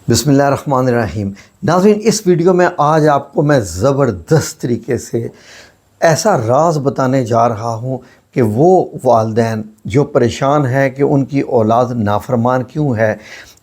بسم اللہ الرحمن الرحیم۔ ناظرین، اس ویڈیو میں آج آپ کو میں زبردست طریقے سے ایسا راز بتانے جا رہا ہوں کہ وہ والدین جو پریشان ہیں کہ ان کی اولاد نافرمان کیوں ہے،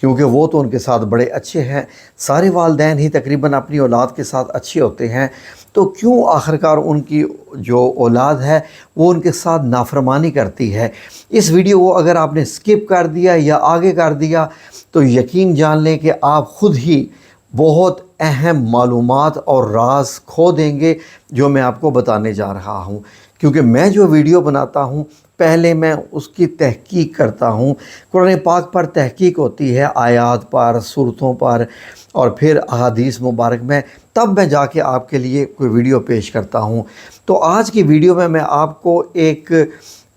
کیونکہ وہ تو ان کے ساتھ بڑے اچھے ہیں، سارے والدین ہی تقریباً اپنی اولاد کے ساتھ اچھے ہوتے ہیں، تو کیوں آخرکار ان کی جو اولاد ہے وہ ان کے ساتھ نافرمانی کرتی ہے۔ اس ویڈیو کو اگر آپ نے سکپ کر دیا یا آگے کر دیا تو یقین جان لیں کہ آپ خود ہی بہت اہم معلومات اور راز کھو دیں گے جو میں آپ کو بتانے جا رہا ہوں، کیونکہ میں جو ویڈیو بناتا ہوں پہلے میں اس کی تحقیق کرتا ہوں۔ قرآن پاک پر تحقیق ہوتی ہے، آیات پر، صورتوں پر، اور پھر احادیث مبارک میں، تب میں جا کے آپ کے لیے کوئی ویڈیو پیش کرتا ہوں۔ تو آج کی ویڈیو میں آپ کو ایک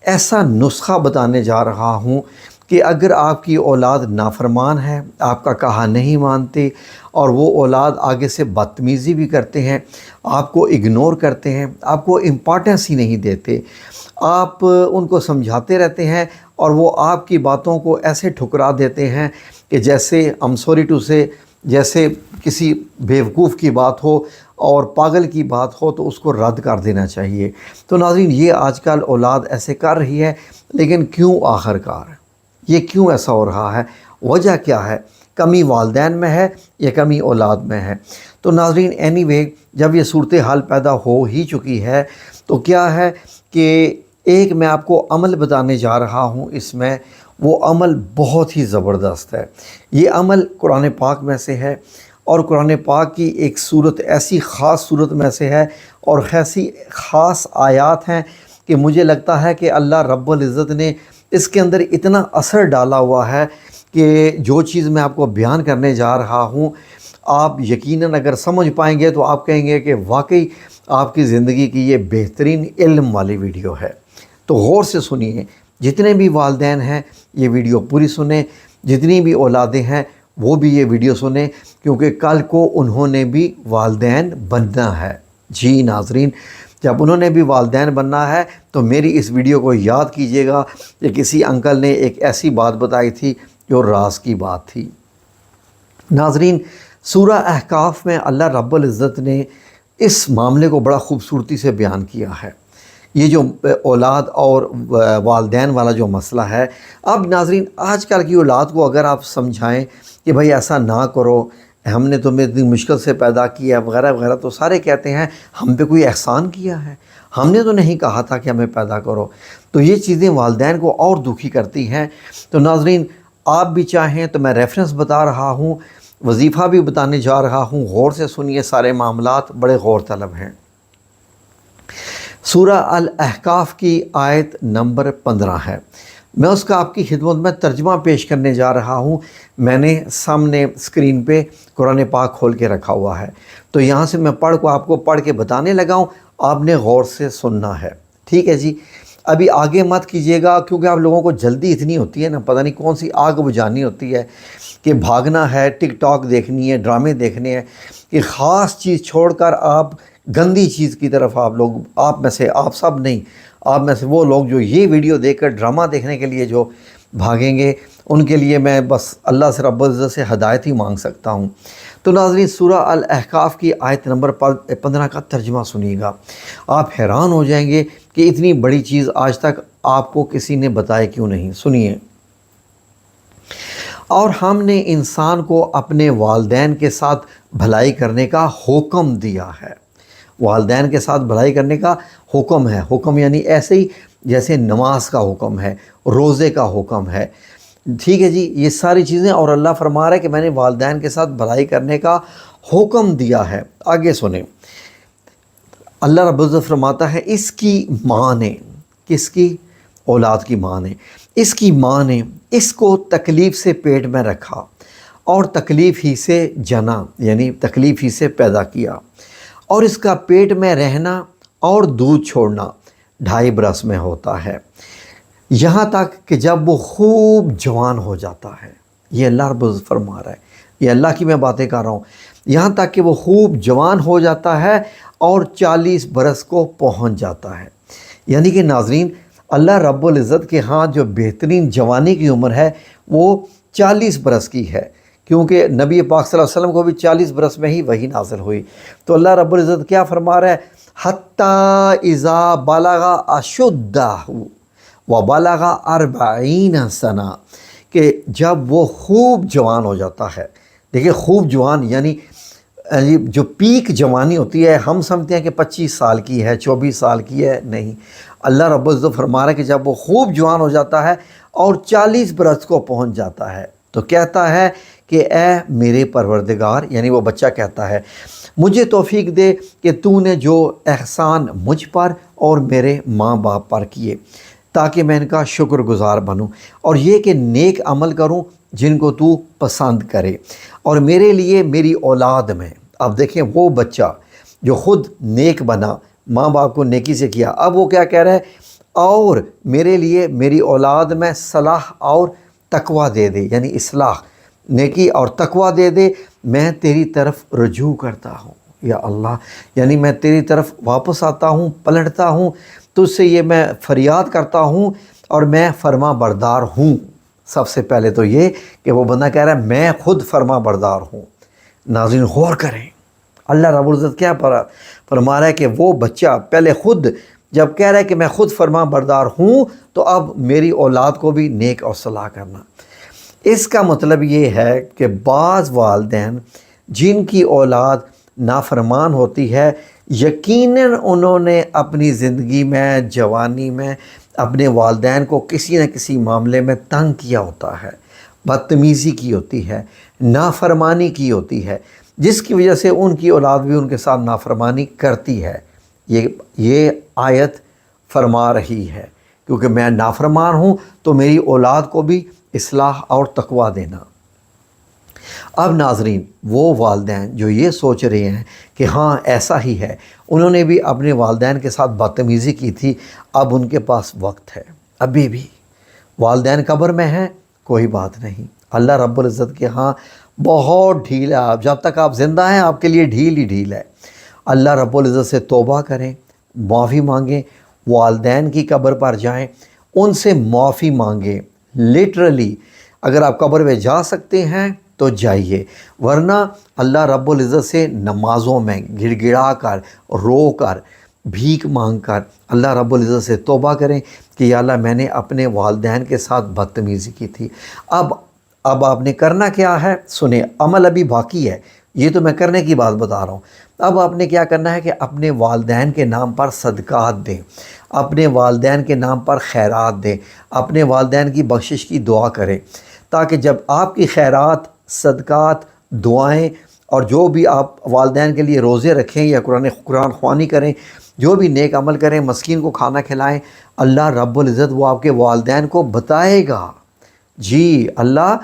ایسا نسخہ بتانے جا رہا ہوں کہ اگر آپ کی اولاد نافرمان ہے، آپ کا کہا نہیں مانتے، اور وہ اولاد آگے سے بدتمیزی بھی کرتے ہیں، آپ کو اگنور کرتے ہیں، آپ کو امپورٹنس ہی نہیں دیتے، آپ ان کو سمجھاتے رہتے ہیں اور وہ آپ کی باتوں کو ایسے ٹھکرا دیتے ہیں کہ جیسے سوری ٹو سے جیسے کسی بیوقوف کی بات ہو اور پاگل کی بات ہو تو اس کو رد کر دینا چاہیے۔ تو ناظرین، یہ آج کل اولاد ایسے کر رہی ہے، لیکن کیوں آخرکار؟ یہ کیوں ایسا ہو رہا ہے؟ وجہ کیا ہے؟ کمی والدین میں ہے یا کمی اولاد میں ہے؟ تو ناظرین، اینی وے، جب یہ صورتحال پیدا ہو ہی چکی ہے تو کیا ہے کہ ایک میں آپ کو عمل بتانے جا رہا ہوں، اس میں وہ عمل بہت ہی زبردست ہے۔ یہ عمل قرآن پاک میں سے ہے، اور قرآن پاک کی ایک صورت ایسی خاص صورت میں سے ہے اور ایسی خاص آیات ہیں کہ مجھے لگتا ہے کہ اللہ رب العزت نے اس کے اندر اتنا اثر ڈالا ہوا ہے کہ جو چیز میں آپ کو بیان کرنے جا رہا ہوں، آپ یقیناً اگر سمجھ پائیں گے تو آپ کہیں گے کہ واقعی آپ کی زندگی کی یہ بہترین علم والی ویڈیو ہے۔ تو غور سے سنیے، جتنے بھی والدین ہیں یہ ویڈیو پوری سنیں، جتنی بھی اولادیں ہیں وہ بھی یہ ویڈیو سنیں، کیونکہ کل کو انہوں نے بھی والدین بننا ہے۔ جی ناظرین، جب انہوں نے بھی والدین بننا ہے تو میری اس ویڈیو کو یاد کیجئے گا کہ کسی انکل نے ایک ایسی بات بتائی تھی جو راز کی بات تھی۔ ناظرین، سورہ احقاف میں اللہ رب العزت نے اس معاملے کو بڑا خوبصورتی سے بیان کیا ہے، یہ جو اولاد اور والدین والا جو مسئلہ ہے۔ اب ناظرین، آج کل کی اولاد کو اگر آپ سمجھائیں کہ بھائی ایسا نہ کرو، ہم نے تمہیں اتنی مشکل سے پیدا کیا وغیرہ وغیرہ، تو سارے کہتے ہیں ہم پہ کوئی احسان کیا ہے، ہم نے تو نہیں کہا تھا کہ ہمیں پیدا کرو۔ تو یہ چیزیں والدین کو اور دکھی کرتی ہیں۔ تو ناظرین، آپ بھی چاہیں تو میں ریفرنس بتا رہا ہوں، وظیفہ بھی بتانے جا رہا ہوں، غور سے سنیے، سارے معاملات بڑے غور طلب ہیں۔ سورہ الاحقاف کی آیت نمبر 15 ہے، میں اس کا آپ کی خدمت میں ترجمہ پیش کرنے جا رہا ہوں۔ میں نے سامنے اسکرین پہ قرآن پاک کھول کے رکھا ہوا ہے، تو یہاں سے میں آپ کو پڑھ کے بتانے لگا ہوں، آپ نے غور سے سننا ہے، ٹھیک ہے جی؟ ابھی آگے مت کیجیے گا، کیونکہ آپ لوگوں کو جلدی اتنی ہوتی ہے نا، پتہ نہیں کون سی آگ بجھانی ہوتی ہے کہ بھاگنا ہے، ٹک ٹاک دیکھنی ہے، ڈرامے دیکھنے ہیں، کہ خاص چیز چھوڑ کر آپ گندی چیز کی طرف آپ میں سے، آپ سب نہیں، آپ میں سے وہ لوگ جو یہ ویڈیو دیکھ کر ڈرامہ دیکھنے کے لیے جو بھاگیں گے، ان کے لیے میں بس اللہ سے رب العزت سے ہدایت ہی مانگ سکتا ہوں۔ تو ناظرین، سورہ الاحقاف کی آیت نمبر 15 کا ترجمہ سنیے گا، آپ حیران ہو جائیں گے کہ اتنی بڑی چیز آج تک آپ کو کسی نے بتایا کیوں نہیں۔ سنیے، اور ہم نے انسان کو اپنے والدین کے ساتھ بھلائی کرنے کا حکم دیا ہے۔ والدین کے ساتھ بھلائی کرنے کا حکم ہے، حکم یعنی ایسے ہی جیسے نماز کا حکم ہے، روزے کا حکم ہے، ٹھیک ہے جی؟ یہ ساری چیزیں، اور اللہ فرما رہا ہے کہ میں نے والدین کے ساتھ بھلائی کرنے کا حکم دیا ہے۔ آگے سنیں، اللہ رب العزت فرماتا ہے، اس کی ماں نے، کس کی؟ اولاد کی ماں نے، اس کی ماں نے اس کو تکلیف سے پیٹ میں رکھا اور تکلیف ہی سے جنا، یعنی تکلیف ہی سے پیدا کیا، اور اس کا پیٹ میں رہنا اور دودھ چھوڑنا 2.5 برس میں ہوتا ہے، یہاں تک کہ جب وہ خوب جوان ہو جاتا ہے۔ یہ اللہ رب العزت فرما رہا ہے، یہ اللہ کی میں باتیں کر رہا ہوں، یہاں تک کہ وہ خوب جوان ہو جاتا ہے اور 40 برس کو پہنچ جاتا ہے۔ یعنی کہ ناظرین، اللہ رب العزت کے ہاں جو بہترین جوانی کی عمر ہے وہ 40 برس کی ہے، کیونکہ نبی پاک صلی اللہ علیہ وسلم کو بھی 40 برس میں ہی وحی نازل ہوئی۔ تو اللہ رب العزت کیا فرما رہا ہے؟ حتی اذا بلغ اشدہ و بلغ 40 سنہ، کہ جب وہ خوب جوان ہو جاتا ہے۔ دیکھیں خوب جوان یعنی جو پیک جوانی ہوتی ہے، ہم سمجھتے ہیں کہ 25 سال کی ہے، 24 سال کی ہے، نہیں۔ اللہ رب العزت فرما رہا ہے کہ جب وہ خوب جوان ہو جاتا ہے اور 40 برس کو پہنچ جاتا ہے تو کہتا ہے کہ اے میرے پروردگار، یعنی وہ بچہ کہتا ہے مجھے توفیق دے کہ تو نے جو احسان مجھ پر اور میرے ماں باپ پر کیے، تاکہ میں ان کا شکر گزار بنوں، اور یہ کہ نیک عمل کروں جن کو تو پسند کرے، اور میرے لیے میری اولاد میں۔ اب دیکھیں وہ بچہ جو خود نیک بنا، ماں باپ کو نیکی سے کیا، اب وہ کیا کہہ رہا ہے؟ اور میرے لیے میری اولاد میں صلاح اور تقوی دے دے، یعنی اصلاح، نیکی اور تقوی دے دے، میں تیری طرف رجوع کرتا ہوں یا اللہ، یعنی میں تیری طرف واپس آتا ہوں، پلٹتا ہوں، تجھ سے یہ میں فریاد کرتا ہوں اور میں فرما بردار ہوں۔ سب سے پہلے تو یہ کہ وہ بندہ کہہ رہا ہے میں خود فرما بردار ہوں۔ ناظرین غور کریں، اللہ رب العزت کیا فرما رہا ہے کہ وہ بچہ پہلے خود جب کہہ رہا ہے کہ میں خود فرما بردار ہوں، تو اب میری اولاد کو بھی نیک اور صلاح کرنا۔ اس کا مطلب یہ ہے کہ بعض والدین جن کی اولاد نافرمان ہوتی ہے، یقیناً انہوں نے اپنی زندگی میں، جوانی میں اپنے والدین کو کسی نہ کسی معاملے میں تنگ کیا ہوتا ہے، بدتمیزی کی ہوتی ہے، نافرمانی کی ہوتی ہے، جس کی وجہ سے ان کی اولاد بھی ان کے ساتھ نافرمانی کرتی ہے۔ یہ آیت فرما رہی ہے کیونکہ میں نافرمان ہوں تو میری اولاد کو بھی اصلاح اور تقوی دینا۔ اب ناظرین وہ والدین جو یہ سوچ رہے ہیں کہ ہاں ایسا ہی ہے، انہوں نے بھی اپنے والدین کے ساتھ بدتمیزی کی تھی، اب ان کے پاس وقت ہے، ابھی بھی والدین قبر میں ہیں، کوئی بات نہیں، اللہ رب العزت کے ہاں بہت ڈھیل ہے، آپ جب تک آپ زندہ ہیں آپ کے لیے ڈھیل ہی ڈھیل ہے۔ اللہ رب العزت سے توبہ کریں، معافی مانگیں، والدین کی قبر پر جائیں، ان سے معافی مانگیں، لٹرلی اگر آپ قبر میں جا سکتے ہیں تو جائیے، ورنہ اللہ رب العزت سے نمازوں میں گڑ گڑا کر، رو کر، بھیک مانگ کر اللہ رب العزت سے توبہ کریں کہ یا اللہ میں نے اپنے والدین کے ساتھ بدتمیزی کی تھی۔ اب آپ نے کرنا کیا ہے؟ سنیں، عمل ابھی باقی ہے، یہ تو میں کرنے کی بات بتا رہا ہوں۔ اب آپ نے کیا کرنا ہے کہ اپنے والدین کے نام پر صدقات دیں، اپنے والدین کے نام پر خیرات دیں، اپنے والدین کی بخشش کی دعا کریں، تاکہ جب آپ کی خیرات، صدقات، دعائیں اور جو بھی آپ والدین کے لیے روزے رکھیں یا قرآن خوانی کریں، جو بھی نیک عمل کریں، مسکین کو کھانا کھلائیں، اللہ رب العزت وہ آپ کے والدین کو بتائے گا۔ جی، اللہ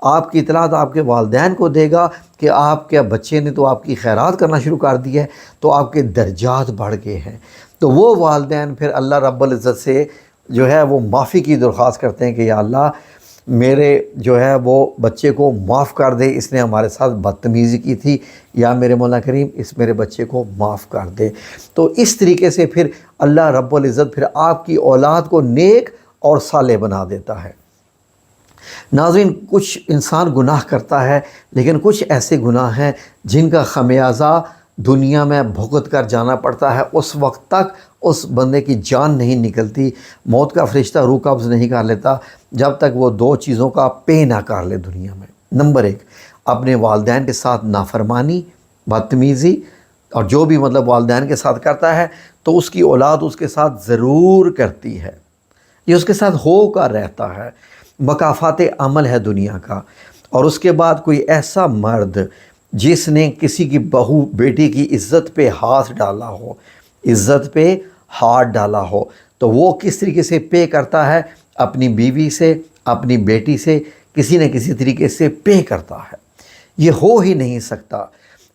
آپ کی اطلاعات آپ کے والدین کو دے گا کہ آپ کے بچے نے تو آپ کی خیرات کرنا شروع کر دی ہے، تو آپ کے درجات بڑھ گئے ہیں۔ تو وہ والدین پھر اللہ رب العزت سے جو ہے وہ معافی کی درخواست کرتے ہیں کہ یا اللہ میرے جو ہے وہ بچے کو معاف کر دے، اس نے ہمارے ساتھ بدتمیزی کی تھی، یا میرے مولا کریم اس میرے بچے کو معاف کر دے۔ تو اس طریقے سے پھر اللہ رب العزت پھر آپ کی اولاد کو نیک اور صالح بنا دیتا ہے۔ ناظرین کچھ انسان گناہ کرتا ہے، لیکن کچھ ایسے گناہ ہیں جن کا خمیازہ دنیا میں بھگت کر جانا پڑتا ہے، اس وقت تک اس بندے کی جان نہیں نکلتی، موت کا فرشتہ روح قبض نہیں کر لیتا جب تک وہ دو چیزوں کا پے نہ کر لے دنیا میں۔ نمبر 1، اپنے والدین کے ساتھ نافرمانی، بدتمیزی، اور جو بھی مطلب والدین کے ساتھ کرتا ہے تو اس کی اولاد اس کے ساتھ ضرور کرتی ہے، یہ اس کے ساتھ ہو کر رہتا ہے، مکافات عمل ہے دنیا کا۔ اور اس کے بعد کوئی ایسا مرد جس نے کسی کی بہو بیٹی کی عزت پہ ہاتھ ڈالا ہو، عزت پہ ہاتھ ڈالا ہو، تو وہ کس طریقے سے پے کرتا ہے؟ اپنی بیوی سے، اپنی بیٹی سے کسی نہ کسی طریقے سے پے کرتا ہے۔ یہ ہو ہی نہیں سکتا،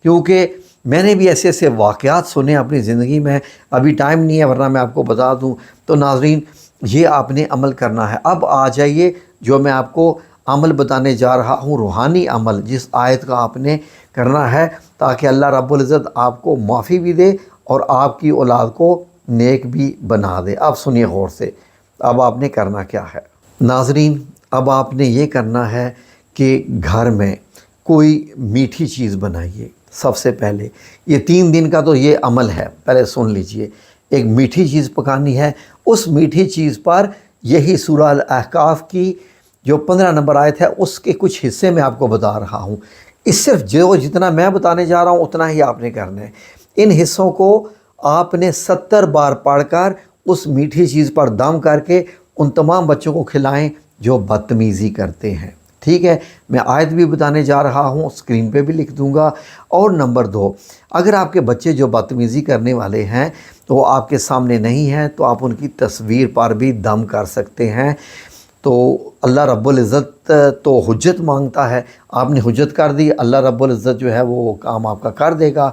کیونکہ میں نے بھی ایسے ایسے واقعات سنے اپنی زندگی میں، ابھی ٹائم نہیں ہے ورنہ میں آپ کو بتا دوں۔ تو ناظرین یہ آپ نے عمل کرنا ہے۔ اب آ جائیے جو میں آپ کو عمل بتانے جا رہا ہوں، روحانی عمل، جس آیت کا آپ نے کرنا ہے تاکہ اللہ رب العزت آپ کو معافی بھی دے اور آپ کی اولاد کو نیک بھی بنا دے۔ اب سنیے غور سے، اب آپ نے کرنا کیا ہے؟ ناظرین اب آپ نے یہ کرنا ہے کہ گھر میں کوئی میٹھی چیز بنائیے. سب سے پہلے یہ 3 دن کا تو یہ عمل ہے، پہلے سن لیجئے. ایک میٹھی چیز پکانی ہے، اس میٹھی چیز پر یہی سورہ الاحقاف کی جو 15 نمبر آیت ہے اس کے کچھ حصے میں آپ کو بتا رہا ہوں. اس صرف جتنا میں بتانے جا رہا ہوں اتنا ہی آپ نے کرنا ہے. ان حصوں کو آپ نے 70 بار پڑھ کر اس میٹھی چیز پر دم کر کے ان تمام بچوں کو کھلائیں جو بدتمیزی کرتے ہیں. ٹھیک ہے، میں آیت بھی بتانے جا رہا ہوں، اسکرین پہ بھی لکھ دوں گا. اور نمبر 2، اگر آپ کے بچے جو بدتمیزی کرنے والے ہیں تو وہ آپ کے سامنے نہیں ہیں تو آپ ان کی تصویر پر بھی دم کر سکتے ہیں. تو اللہ رب العزت تو حجت مانگتا ہے، آپ نے حجت کر دی، اللہ رب العزت جو ہے وہ کام آپ کا کر دے گا.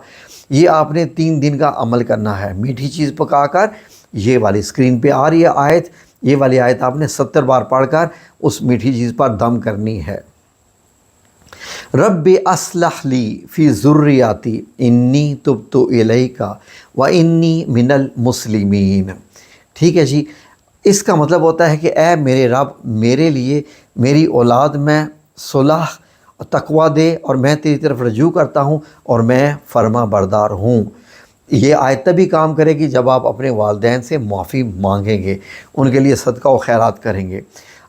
یہ آپ نے 3 دن کا عمل کرنا ہے. میٹھی چیز پکا کر، یہ والی اسکرین پہ آ رہی ہے آیت، یہ والی آیت آپ نے 70 بار پڑھ کر اس میٹھی چیز پر دم کرنی ہے. رب اصلح لی فی ذریاتی انی تبت الیک و انی من المسلمین. ٹھیک ہے جی، اس کا مطلب ہوتا ہے کہ اے میرے رب، میرے لیے میری اولاد میں صلح اور تقوی دے، اور میں تیری طرف رجوع کرتا ہوں اور میں فرما بردار ہوں. یہ آیت تبھی کام کرے گی جب آپ اپنے والدین سے معافی مانگیں گے، ان کے لیے صدقہ و خیرات کریں گے.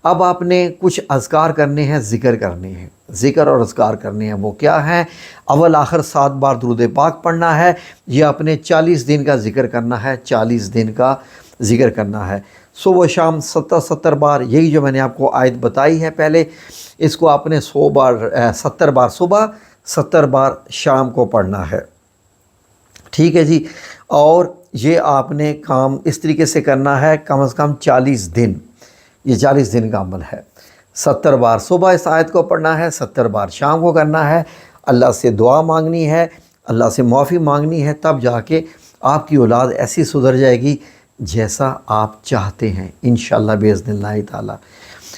اب آپ نے کچھ اذکار کرنے ہیں، ذکر کرنے ہیں، ذکر اور اذکار کرنے ہیں. وہ کیا ہیں؟ اول آخر 7 بار درود پاک پڑھنا ہے. یہ اپنے 40 دن کا ذکر کرنا ہے، 40 دن کا ذکر کرنا ہے. صبح و شام 70 بار، یہی جو میں نے آپ کو آیت بتائی ہے پہلے، اس کو آپ نے 70 بار صبح، 70 بار شام کو پڑھنا ہے. ٹھیک ہے جی، اور یہ آپ نے کام اس طریقے سے کرنا ہے کم از کم 40 دن. یہ 40 دن کا عمل ہے. 70 بار صبح اس آیت کو پڑھنا ہے، 70 بار شام کو کرنا ہے. اللہ سے دعا مانگنی ہے، اللہ سے معافی مانگنی ہے، تب جا کے آپ کی اولاد ایسی سدھر جائے گی جیسا آپ چاہتے ہیں انشاءاللہ باذن اللہ تعالی.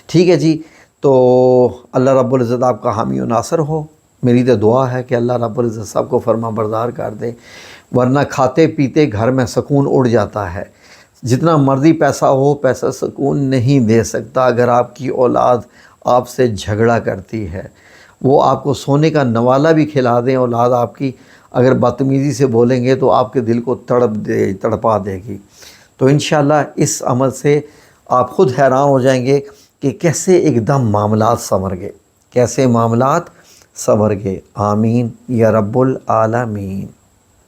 ٹھیک ہے جی، تو اللہ رب العزت آپ کا حامی و ناصر ہو. میری تو دعا ہے کہ اللہ رب العزت سب کو فرما بردار کر دے، ورنہ کھاتے پیتے گھر میں سکون اڑ جاتا ہے. جتنا مرضی پیسہ ہو، پیسہ سکون نہیں دے سکتا. اگر آپ کی اولاد آپ سے جھگڑا کرتی ہے، وہ آپ کو سونے کا نوالہ بھی کھلا دیں، اولاد آپ کی اگر بدتمیزی سے بولیں گے تو آپ کے دل کو تڑپا دے گی. تو انشاءاللہ اس عمل سے آپ خود حیران ہو جائیں گے کہ کیسے ایک دم معاملات سنور گئے، کیسے معاملات سنور گئے. آمین یا رب العالمین.